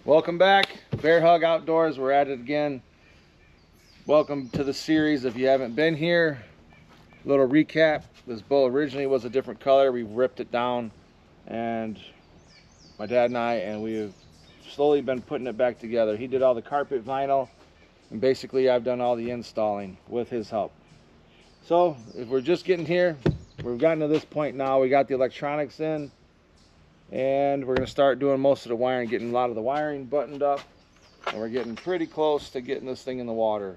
Welcome back, Bear Hug Outdoors. We're at it again. Welcome to the series. If you haven't been here, little recap. This bow originally was a different color. We ripped it down, and my dad and we've slowly been putting it back together. He did all the carpet vinyl, and basically I've done all the installing with his help. So if we're just getting here, we've gotten to this point now. We got the electronics in, and we're going to start doing most of the wiring, getting a lot of the wiring buttoned up, and we're getting pretty close to getting this thing in the water.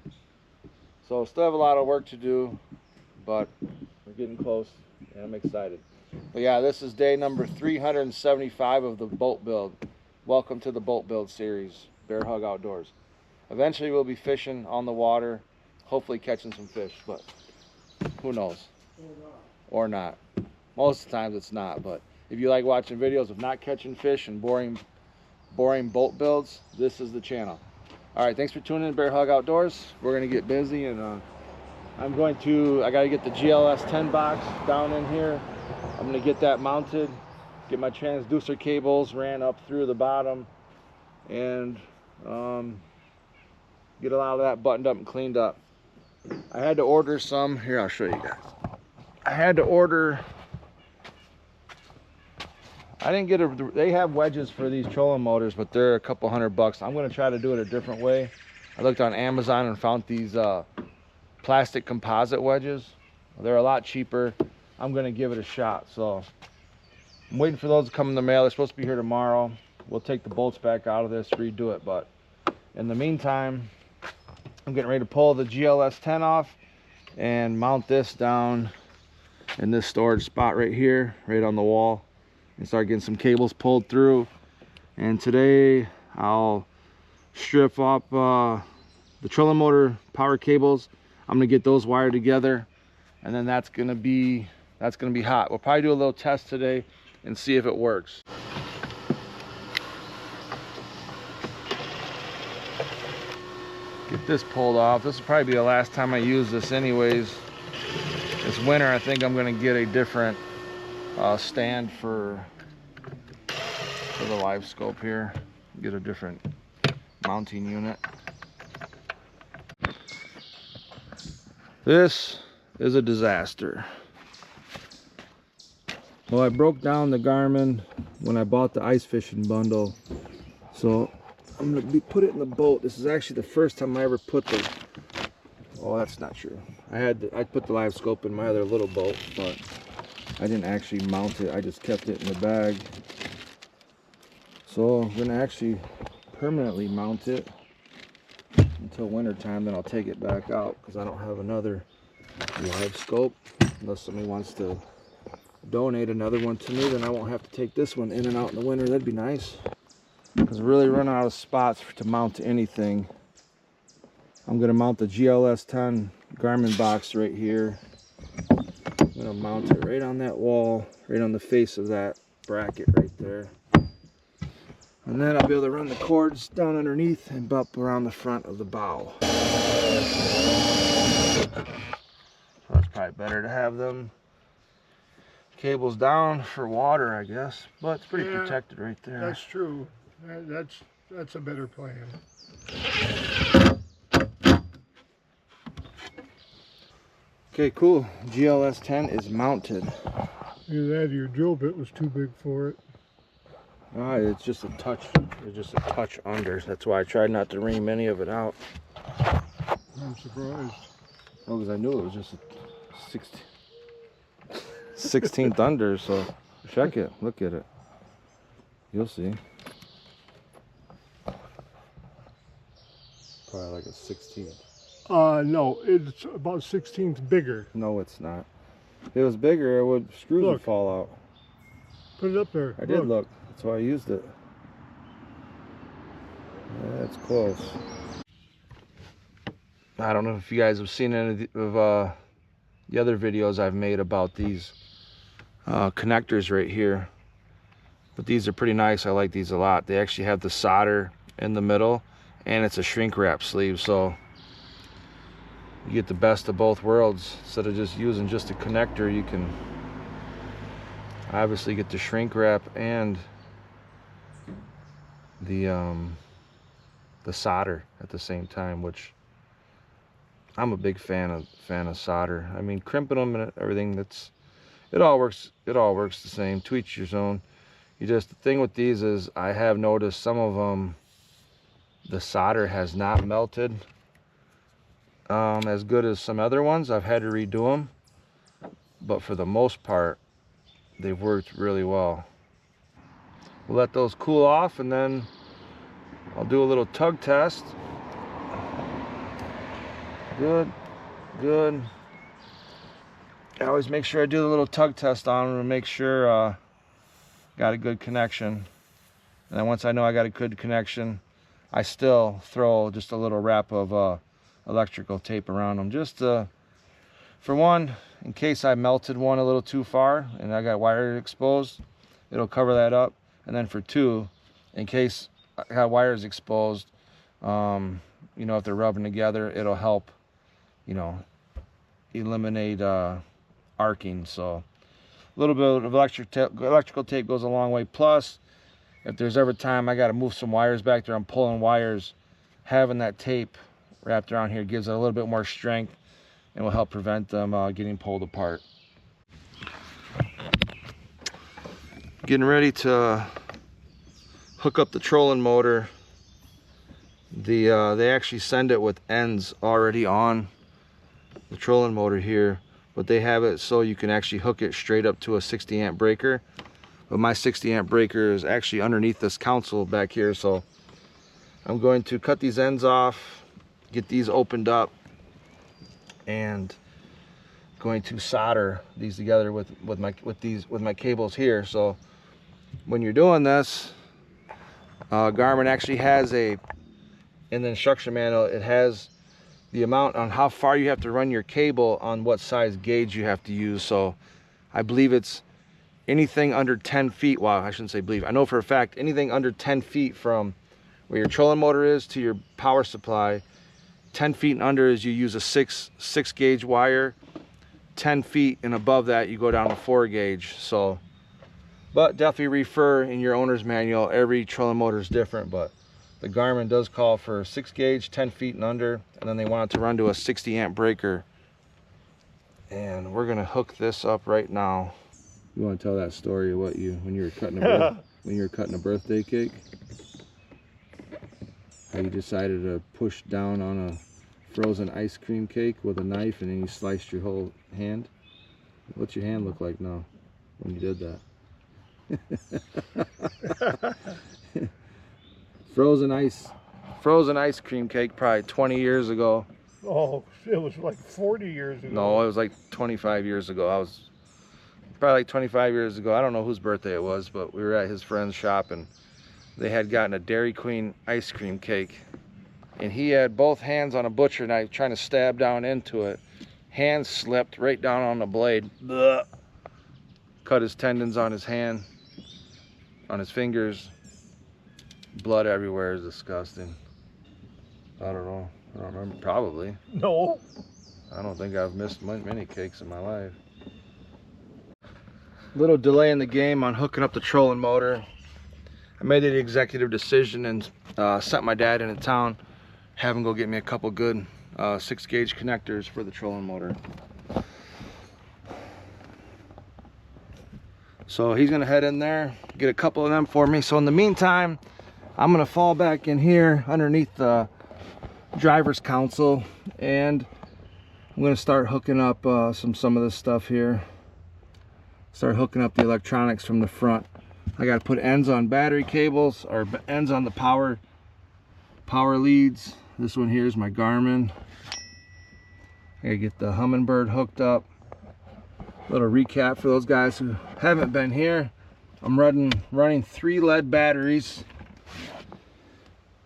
So still have a lot of work to do, but we're getting close, and I'm excited. But yeah, this is day number 375 of the boat build. Welcome to the boat build series, Bear Hug Outdoors. Eventually we'll be fishing on the water, hopefully catching some fish, but who knows? Or not. Most of the times it's not, but if you like watching videos of not catching fish and boring boat builds, this is the channel. All right, thanks for tuning in, Bear Hug Outdoors. We're gonna get busy, and I gotta get the GLS 10 box down in here. I'm gonna get that mounted, get my transducer cables ran up through the bottom, and get a lot of that buttoned up and cleaned up. I had to order some, here I'll show you guys. I had to order, they have wedges for these trolling motors, but they're a couple $100. I'm gonna try to do it a different way. I looked on Amazon and found these plastic composite wedges. They're a lot cheaper. I'm gonna give it a shot. So I'm waiting for those to come in the mail. They're supposed to be here tomorrow. We'll take the bolts back out of this, redo it, but in the meantime, I'm getting ready to pull the GLS 10 off and mount this down in this storage spot right here, right on the wall, and start getting some cables pulled through. And today I'll strip up the trolling motor power cables. I'm gonna get those wired together, and then that's gonna be hot. We'll probably do a little test today and see if it works. Get this pulled off. This will probably be the last time I use this anyways. This winter I think I'm gonna get a different stand for the live scope here. Get a different mounting unit. This is a disaster. Well, I broke down the Garmin when I bought the ice fishing bundle, so I'm gonna put it in the boat. This is actually the first time I ever put the, oh, that's not true. I put the live scope in my other little boat, but I didn't actually mount it. I just kept it in the bag. So I'm gonna actually permanently mount it until winter time, then I'll take it back out because I don't have another live scope. Unless somebody wants to donate another one to me, then I won't have to take this one in and out in the winter. That'd be nice, because we're really running out of spots to mount anything. I'm gonna mount the GLS 10 Garmin box right here. I'm gonna mount it right on that wall, right on the face of that bracket right there. And then I'll be able to run the cords down underneath and up around the front of the bow. So it's probably better to have them cables down for water, I guess. But it's pretty protected right there. That's true. That's a better plan. Okay, cool. GLS 10 is mounted. Either that or your drill bit was too big for it. It's just a touch. It's just a touch under. That's why I tried not to ream any of it out. I'm surprised. Oh, because I knew it was just a 16th under. So check it. Look at it. You'll see. Probably like a 16th. No, it's about 16th bigger. No, it's not. If it was bigger, screws would fall out. Put it up there. I did look. That's why I used it. That's close. I don't know if you guys have seen any of the other videos I've made about these connectors right here, but these are pretty nice. I like these a lot. They actually have the solder in the middle, and it's a shrink wrap sleeve, so you get the best of both worlds. Instead of just using just a connector, you can obviously get the shrink wrap and the solder at the same time, which I'm a big fan of solder. I mean, crimping them and everything, it all works the same, to each your own. The thing with these is I have noticed some of them, the solder has not melted as good as some other ones. I've had to redo them, but for the most part they've worked really well. We'll let those cool off and then I'll do a little tug test. Good. I always make sure I do the little tug test on them to make sure got a good connection. And then once I know I got a good connection, I still throw just a little wrap of electrical tape around them, just for one, in case I melted one a little too far and I got wire exposed, it'll cover that up. And then for two, in case I got wires exposed, you know, if they're rubbing together, it'll help, you know, eliminate arcing. So a little bit of electrical tape goes a long way. Plus, if there's ever time I got to move some wires back there, I'm pulling wires, having that tape wrapped around here gives it a little bit more strength and will help prevent them getting pulled apart. Getting ready to hook up the trolling motor. They actually send it with ends already on the trolling motor here, but they have it so you can actually hook it straight up to a 60 amp breaker. But my 60 amp breaker is actually underneath this console back here, so I'm going to cut these ends off, get these opened up, and going to solder these together with my cables here. So when you're doing this, Garmin actually has in the instruction manual, it has the amount on how far you have to run your cable on what size gauge you have to use. So I believe it's anything under 10 feet. Well, I shouldn't say believe. I know for a fact anything under 10 feet from where your trolling motor is to your power supply. 10 feet and under is you use a 6 gauge wire. 10 feet and above that you go down to 4 gauge. So, but definitely refer in your owner's manual. Every trolling motor is different, but the Garmin does call for 6 gauge, 10 feet and under, and then they want it to run to a 60 amp breaker. And we're gonna hook this up right now. You want to tell that story of what when you were cutting a birthday cake? How you decided to push down on a frozen ice cream cake with a knife and then you sliced your whole hand? What's your hand look like now when you did that? Frozen ice cream cake probably 20 years ago. Oh, it was like 40 years ago. No, it was like 25 years ago. I was probably like 25 years ago. I don't know whose birthday it was, but we were at his friend's shop and they had gotten a Dairy Queen ice cream cake. And he had both hands on a butcher knife trying to stab down into it. Hand slipped right down on the blade. Blah. Cut his tendons on his hand, on his fingers. Blood everywhere. Is disgusting. I don't know. I don't remember. Probably. No. I don't think I've missed many cakes in my life. Little delay in the game on hooking up the trolling motor. I made the executive decision and sent my dad into town, have him go get me a couple good 6 gauge connectors for the trolling motor. So he's gonna head in there, get a couple of them for me. So in the meantime, I'm gonna fall back in here underneath the driver's console and I'm gonna start hooking up some of this stuff here. Start hooking up the electronics from the front. I gotta put ends on battery cables or ends on the power leads. This one here is my Garmin. I gotta get the Humminbird hooked up. Little recap for those guys who haven't been here. I'm running 3 lead batteries.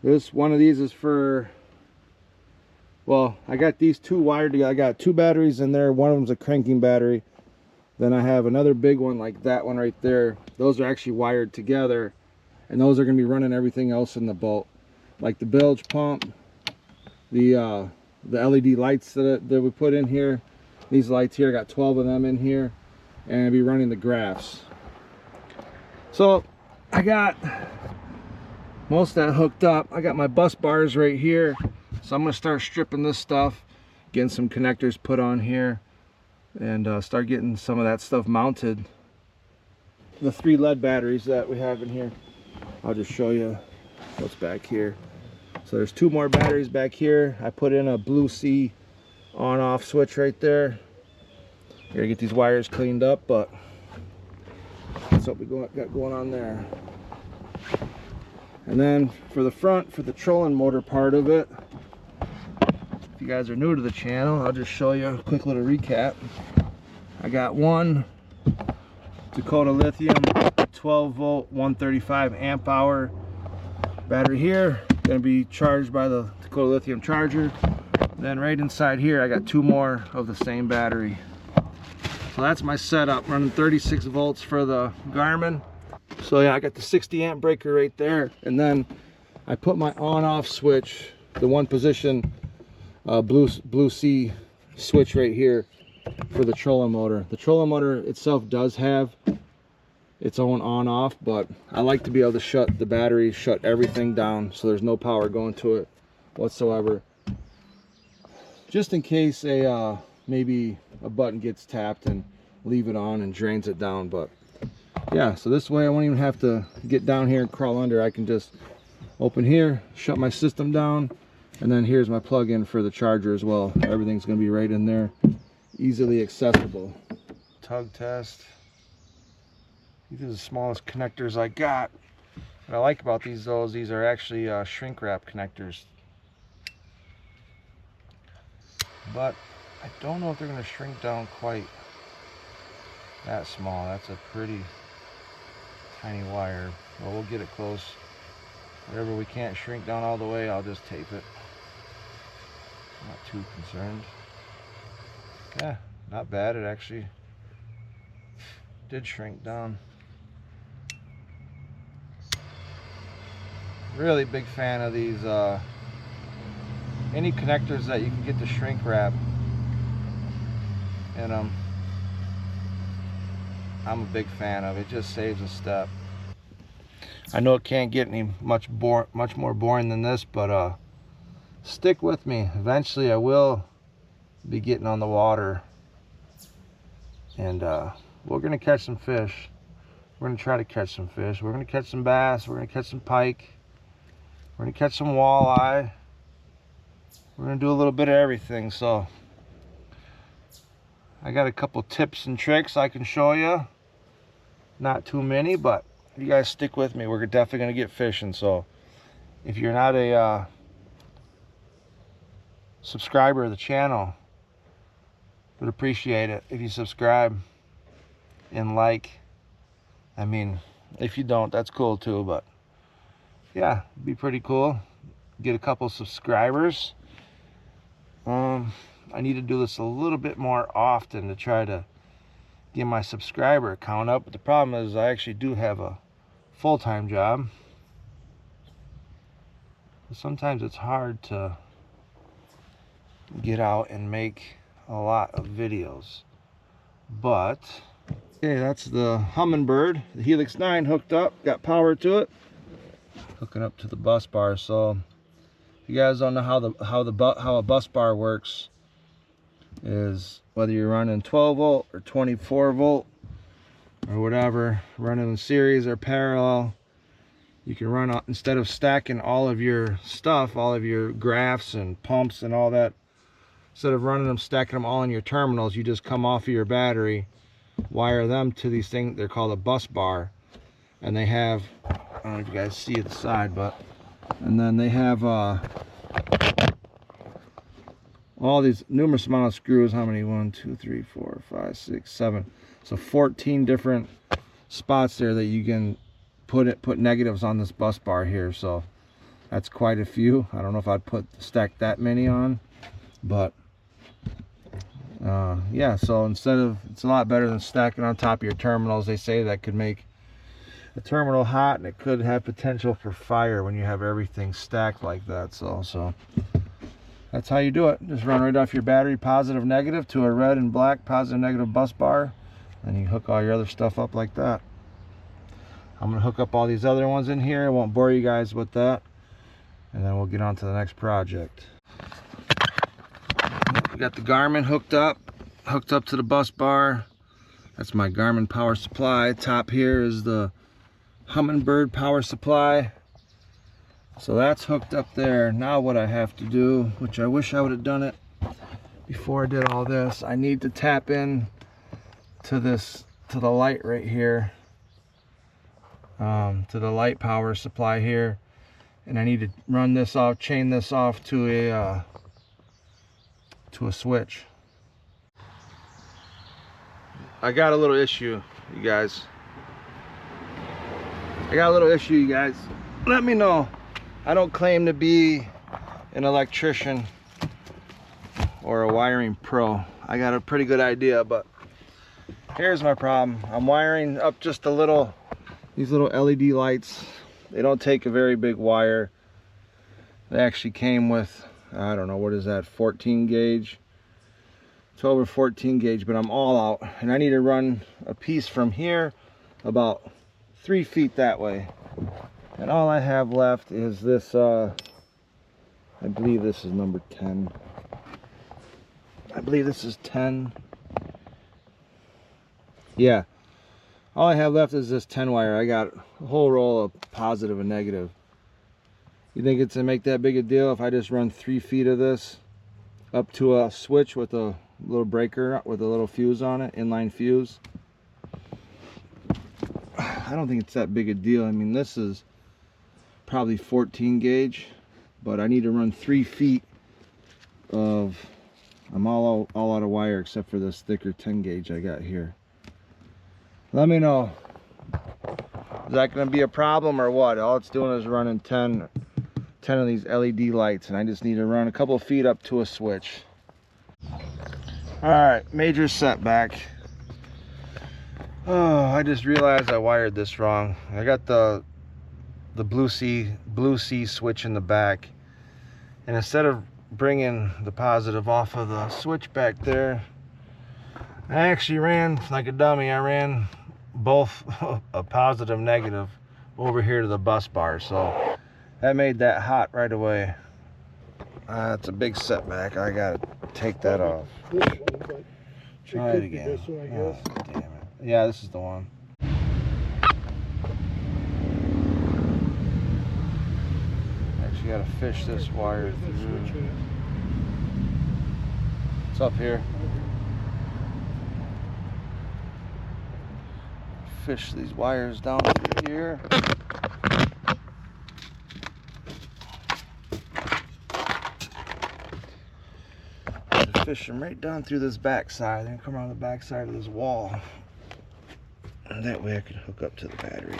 One of these is for, well, I got these 2 wired together. I got 2 batteries in there. One of them's a cranking battery. Then I have another big one like that one right there. Those are actually wired together, and those are going to be running everything else in the boat, like the bilge pump, the LED lights that we put in here. These lights here, I got 12 of them in here, and I'll be running the graphs. So I got most of that hooked up. I got my bus bars right here, so I'm gonna start stripping this stuff, getting some connectors put on here, and start getting some of that stuff mounted. The 3 lead batteries that we have in here, I'll just show you what's back here. So there's 2 more batteries back here. I put in a blue C on-off switch right there. Gotta get these wires cleaned up, but that's what we got going on there. And then for the front, for the trolling motor part of it, if you guys are new to the channel, I'll just show you a quick little recap. I got one Dakota Lithium 12 volt 135 amp hour battery here, gonna be charged by the Dakota Lithium charger. Then right inside here I got 2 more of the same battery. So that's my setup, running 36 volts for the Garmin. So yeah, I got the 60 amp breaker right there, and then I put my on-off switch, the 1 position blue C switch right here for the trolling motor. The trolling motor itself does have its own on-off, but I like to be able to shut the battery, shut everything down so there's no power going to it whatsoever, just in case maybe a button gets tapped and leave it on and drains it down. But yeah, so this way I won't even have to get down here and crawl under. I can just open here, shut my system down, and then here's my plug-in for the charger as well. Everything's going to be right in there, easily accessible. Tug test. These are the smallest connectors I got. What I like about these though is these are actually shrink wrap connectors, but I don't know if they're going to shrink down quite that small. That's a pretty tiny wire. Well, we'll get it close. Whatever we can't shrink down all the way, I'll just tape it. Not too concerned. Yeah, not bad. It actually did shrink down. Really big fan of these any connectors that you can get the shrink wrap in them. I'm a big fan of it. It just saves a step. I know it can't get any much more boring than this, but stick with me. Eventually I will be getting on the water, and we're gonna catch some fish. We're gonna try to catch some fish. We're gonna catch some bass. We're gonna catch some pike. We're gonna catch some walleye. We're gonna do a little bit of everything. So I got a couple tips and tricks I can show you. Not too many, but if you guys stick with me, we're definitely gonna get fishing. So if you're not a subscriber of the channel, would appreciate it if you subscribe and like. I mean, if you don't, that's cool too, but yeah, it'd be pretty cool. Get a couple subscribers. I need to do this a little bit more often to try to get my subscriber count up, but the problem is I actually do have a full-time job. Sometimes it's hard to get out and make a lot of videos, but okay, that's the Humminbird, the Helix 9 hooked up, got power to it, hooking up to the bus bar. So if you guys don't know how a bus bar works, is whether you're running 12 volt or 24 volt or whatever, running in series or parallel, you can run, instead of stacking all of your stuff, all of your graphs and pumps and all that, instead of running them, stacking them all in your terminals, you just come off of your battery, wire them to these things. They're called a bus bar, and they have, I don't know if you guys see it the side, but, and then they have all these numerous amount of screws. How many? 1 2 3 4 5 6 7, so 14 different spots there that you can put negatives on this bus bar here. So that's quite a few. I don't know if I'd stack that many on, but yeah, so instead of, it's a lot better than stacking on top of your terminals. They say that could make a terminal hot, and it could have potential for fire when you have everything stacked like that. So that's how you do it. Just run right off your battery, positive negative, to a red and black positive negative bus bar, and you hook all your other stuff up like that. I'm gonna hook up all these other ones in here. I won't bore you guys with that, and then we'll get on to the next project. We got the Garmin hooked up to the bus bar. That's my Garmin power supply. Top here is the Humminbird power supply. So that's hooked up there. Now what I have to do, which I wish I would have done it before I did all this, I need to tap in to the light right here, to the light power supply here, and I need to run this off, chain this off to a switch. I got a little issue, you guys. Let me know. I don't claim to be an electrician or a wiring pro. I got a pretty good idea, but here's my problem. I'm wiring up just these little LED lights. They don't take a very big wire. They actually came with, I don't know, what is that, 14 gauge? 12 or 14 gauge, but I'm all out. And I need to run a piece from here about 3 feet that way. And all I have left is this, I believe this is number 10. I believe this is 10. Yeah. All I have left is this 10 wire. I got a whole roll of positive and negative. You think it's gonna make that big a deal if I just run 3 feet of this up to a switch with a little breaker with a little fuse on it, inline fuse? I don't think it's that big a deal. I mean, this is probably 14 gauge, but I need to run 3 feet of, I'm all out of wire except for this thicker 10 gauge I got here. Let me know. Is that going to be a problem or what? All it's doing is running 10 of these LED lights, and I just need to run a couple of feet up to a switch. Alright, major setback. Oh, I just realized I wired this wrong. I got the blue C switch in the back, and instead of bringing the positive off of the switch back there, I actually ran like a dummy. I ran both a positive and negative over here to the bus bar, so that made that hot right away. It's a big setback. I gotta take that off. Try it again. Oh, damn it. Yeah, this is the one. Actually gotta fish this wire through. It's up here. Fish these wires down through here. Fish them right down through this backside, then come around the backside of this wall, and that way I can hook up to the battery.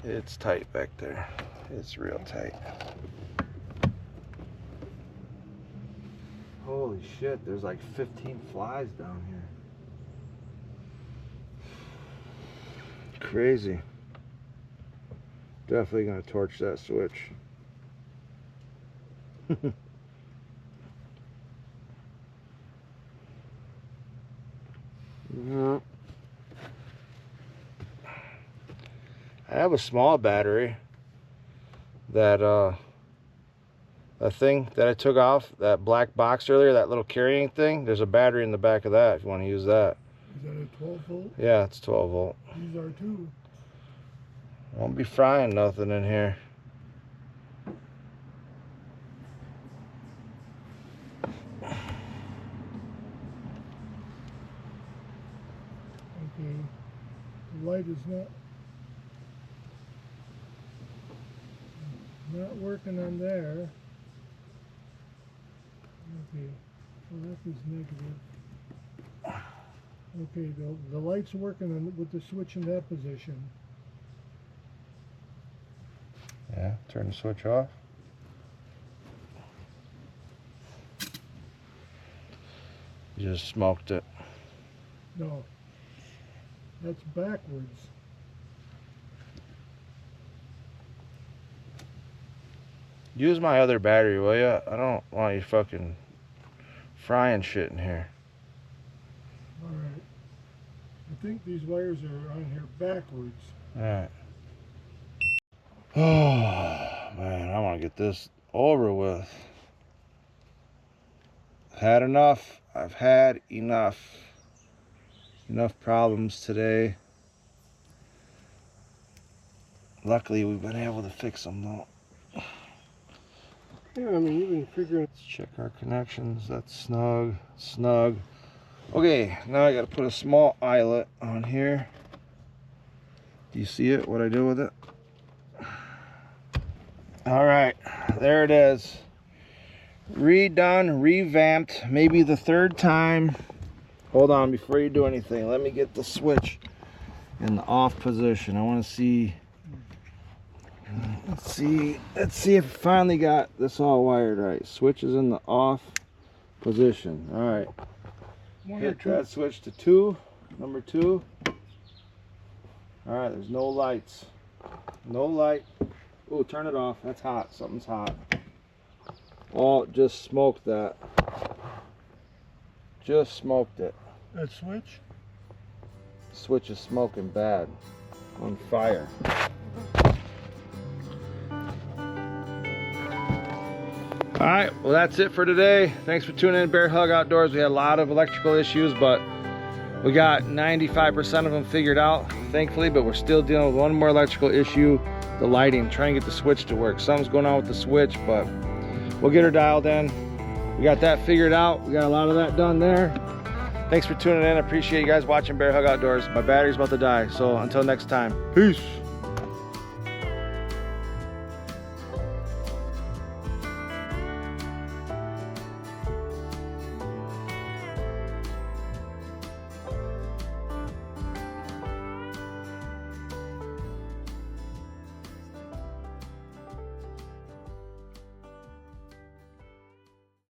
It's tight back there. It's real tight. Holy shit, there's like 15 flies down here. Crazy. Definitely gonna torch that switch. Yep. I have a small battery that thing that I took off, that black box earlier, that little carrying thing, there's a battery in the back of that if you want to use that. Is that a 12 volt? Yeah, it's 12 volt. These are too. Won't be frying nothing in here. Okay. The light is not working on there. Okay, so that is negative. Okay, the light's working on with the switch in that position. Yeah, turn the switch off. You just smoked it. No, that's backwards. Use my other battery, will ya? I don't want you fucking frying shit in here. Alright. I think these wires are on here backwards. Alright. Oh, man, I want to get this over with. Had enough. I've had enough. Enough problems today. Luckily, we've been able to fix them, though. Yeah, I mean, you've been figuring. Let's check our connections. That's snug. Snug. Okay, now I got to put a small eyelet on here. Do you see it? What I do with it? All right, there it is. Redone, revamped, maybe the third time. Hold on, before you do anything, let me get the switch in the off position. I want to see. Let's see if it finally got this all wired right. Switch is in the off position. All right. Hit that switch to 2, number 2. All right, there's no lights. No light. Oh, turn it off. That's hot. Something's hot. Oh, just smoked that. Just smoked it. That switch? Switch is smoking bad. On fire. Alright, well that's it for today. Thanks for tuning in to Bear Hug Outdoors. We had a lot of electrical issues, but we got 95% of them figured out, thankfully, but we're still dealing with one more electrical issue, the lighting, trying to get the switch to work. Something's going on with the switch, but we'll get her dialed in. We got that figured out. We got a lot of that done there. Thanks for tuning in. I appreciate you guys watching Bear Hug Outdoors. My battery's about to die, so until next time, peace.